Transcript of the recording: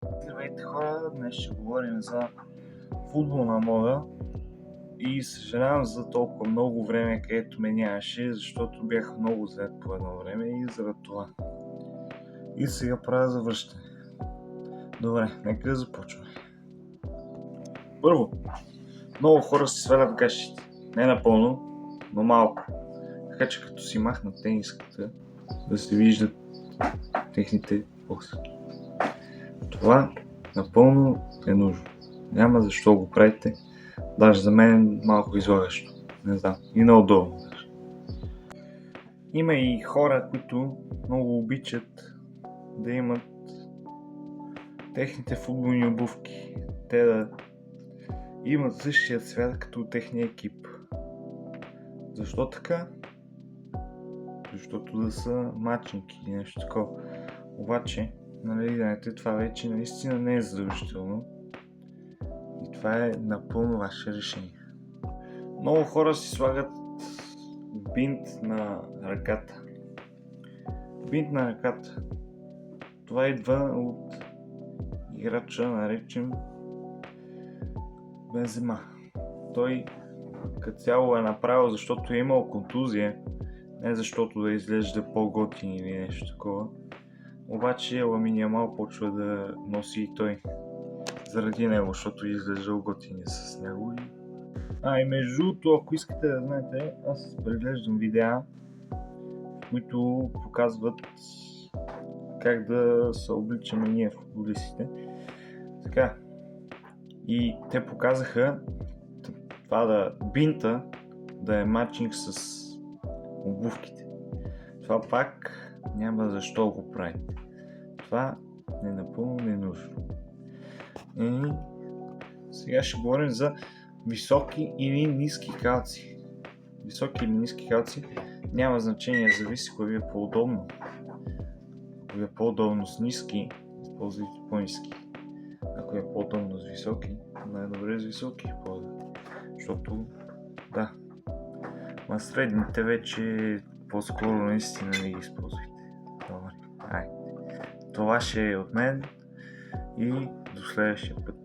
Здравейте хора, днес ще говорим за футболна мода и съжалявам за толкова много време, където ме нямаше, защото бях много зает по едно време и заради това. И сега правя завръщане. Добре, нека да започваме. Първо, много хора си свалят гащите. Не напълно, но малко. Така че като си махнат тениската, да се виждат техните коси. Това напълно е нужно. Няма защо го правите. Даже за мен малко излагащо. Не знам. И неудобно даже. Има и хора, които много обичат да имат техните футболни обувки. Те да имат същия цвят като техния екип. Защо така? Защото да са мачинки или нещо такова. Обаче, нали, знаете, това вече наистина не е задължително. И това е напълно ваше решение. Много хора си слагат бинт на ръката. Бинт на ръката. Това идва от играча, наречен Бензема. Той като цяло е направил, защото е имал контузия, не защото да изглежда по-готин или нещо такова. Обаче Ламин Ямал почва да носи и той заради него, защото изглеждал готини с него. И между другото, ако искате да знаете, аз преглеждам видеа, които показват как да се обличаме ние футболистите. Така. И те показаха това бинта да е матчинг с обувките. Това пак няма защо го правите. Това е напълно ненужно. И сега ще говорим за високи или ниски калци. Високи или ниски калци няма значение, зависи кое ви е по-удобно. Ако ви е по-удобно с ниски, използвайте по-ниски. Ако ви е по-удобно с високи, най-добре с високи защото да, на средните вече по-скоро наистина не ги използвайте. Добре, това ще е от мен и до следващия път.